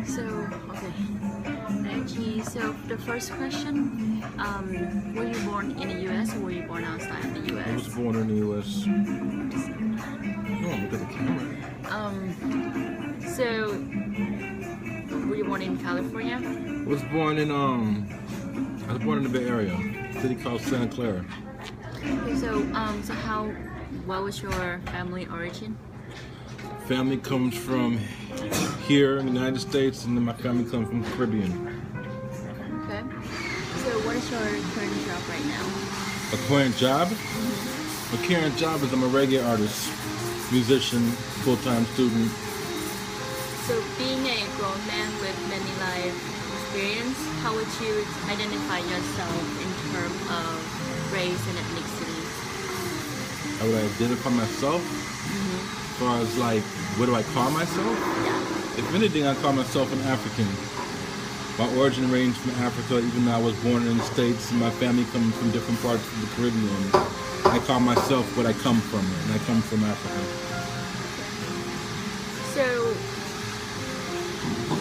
So, okay. Actually, so the first question, were you born in the US or were you born outside of the US? I was born in the US. Oh, look at the camera. So, were you born in California? I was born in the Bay Area, a city called Santa Clara. Okay, so, what was your family origin? Family comes from here in the United States, and then my family comes from the Caribbean. Okay. So, what is your current job right now? A current job? My current job is I'm a reggae artist, musician, full-time student. So, being a grown man with many life experience, how would you identify yourself in terms of race and ethnicity? How would I identify myself? As far as like, what do I call myself? Yeah. If anything, I call myself an African. My origin ranged from Africa, even though I was born in the States, and my family comes from different parts of the Caribbean. I call myself what I come from, and I come from Africa. So,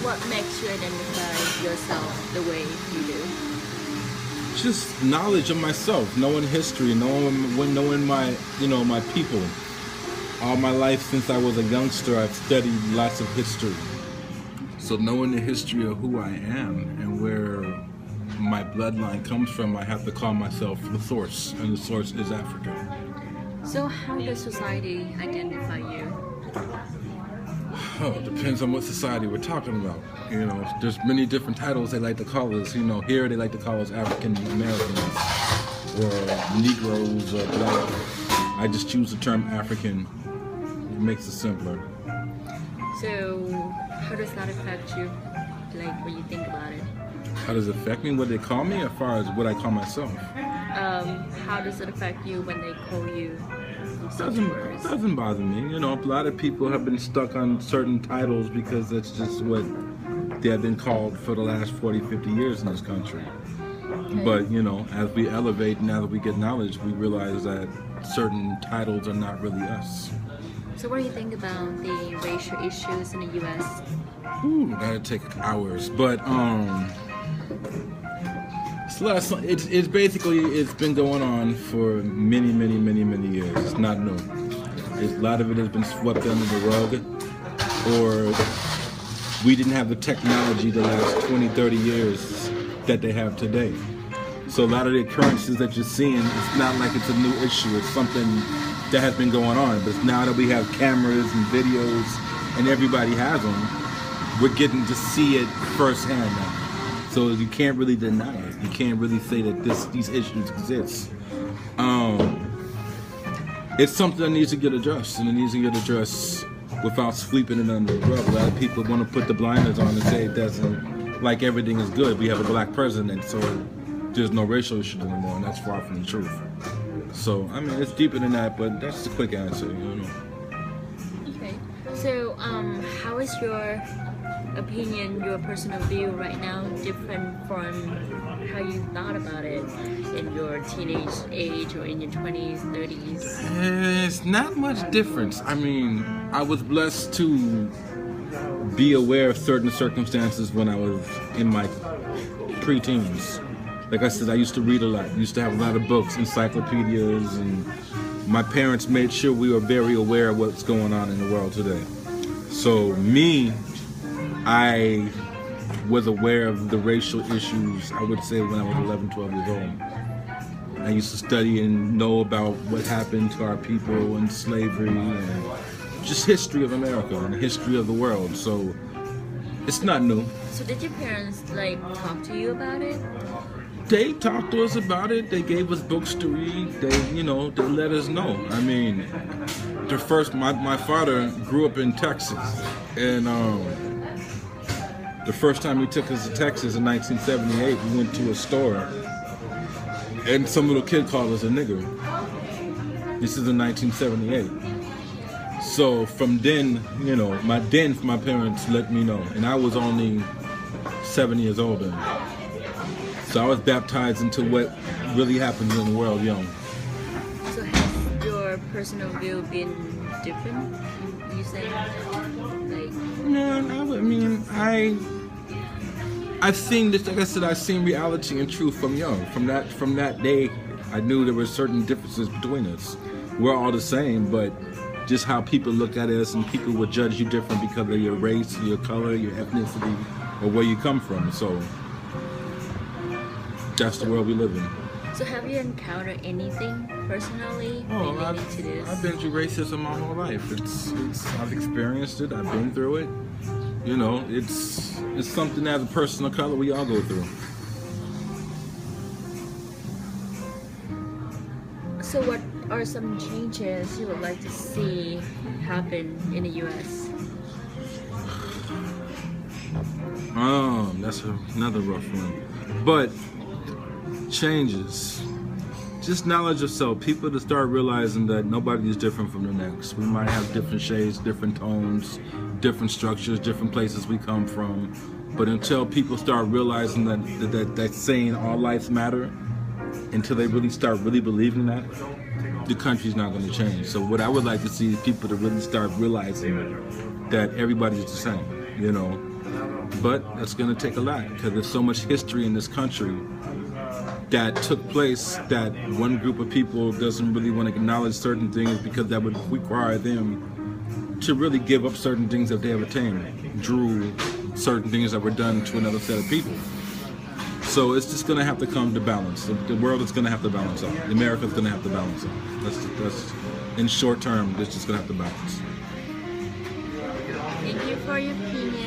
what makes you identify yourself the way you do? Just knowledge of myself, knowing history, knowing my, my people. All my life since I was a youngster, I've studied lots of history. So knowing the history of who I am and where my bloodline comes from, I have to call myself the source, and the source is Africa. So how does society identify you? Oh, it depends on what society we're talking about. There's many different titles they like to call us. Here they like to call us African Americans or Negroes or black. I just choose the term African. It makes it simpler. So, how does that affect you, like when you think about it? How does it affect me? What they call me, as far as what I call myself? How does it affect you when they call you such words? It doesn't bother me. A lot of people have been stuck on certain titles because that's just what they have been called for the last 40, 50 years in this country. Okay. But, as we elevate, now that we get knowledge, we realize that certain titles are not really us. So what do you think about the racial issues in the U.S.? Ooh, that'd take hours. But it's basically been going on for many, many, many, many years. It's not new. A lot of it has been swept under the rug, or we didn't have the technology the last 20, 30 years that they have today. So a lot of the occurrences that you're seeing, it's not like it's a new issue. It's something that has been going on. But now that we have cameras and videos and everybody has them, we're getting to see it firsthand now. So you can't really deny it. You can't really say that these issues exist. It's something that needs to get addressed, and it needs to get addressed without sweeping it under the rug. A lot of people want to put the blinders on and say it doesn't, like everything is good. We have a black president, so there's no racial issues anymore, and that's far from the truth. So, it's deeper than that, but that's the quick answer, Okay. So, how is your opinion, your personal view right now different from how you thought about it in your teenage age or in your 20s, 30s? It's not much difference. I was blessed to be aware of certain circumstances when I was in my pre-teens. Like I said, I used to read a lot. I used to have a lot of books, encyclopedias, and my parents made sure we were very aware of what's going on in the world today. So I was aware of the racial issues, I would say, when I was 11, 12 years old. I used to study and know about what happened to our people and slavery and just history of America and the history of the world. So it's not new. So did your parents talk to you about it? They talked to us about it. They gave us books to read. They let us know. My father grew up in Texas, and the first time he took us to Texas in 1978, we went to a store, and some little kid called us a nigger. This is in 1978. So from then, my parents let me know, and I was only 7 years old then. So I was baptized into what really happens in the world young. So has your personal view been different, you say? No, I I've seen this, like I said, I've seen reality and truth from young. From that day, I knew there were certain differences between us. We're all the same, but just how people look at us, and people will judge you different because of your race, your color, your ethnicity, or where you come from. So that's the world we live in. So have you encountered anything personally related to this? I've been through racism my whole life. I've experienced it. I've been through it. You know, it's something as a person of color we all go through. So what are some changes you would like to see happen in the U.S.? That's another rough one. But changes. Just knowledge of self. People to start realizing that nobody is different from the next. We might have different shades, different tones, different structures, different places we come from. But until people start realizing that saying all lives matter, until they really start believing that, the country's not going to change. So what I would like to see is people to really start realizing that everybody's the same, you know. But that's going to take a lot, because there's so much history in this country that took place that one group of people doesn't really want to acknowledge certain things, because that would require them to really give up certain things that they have attained, drew certain things that were done to another set of people. So it's just going to have to come to balance. The world is going to have to balance out. America's going to have to balance out. That's in short term, it's just going to have to balance. Thank you for your opinion.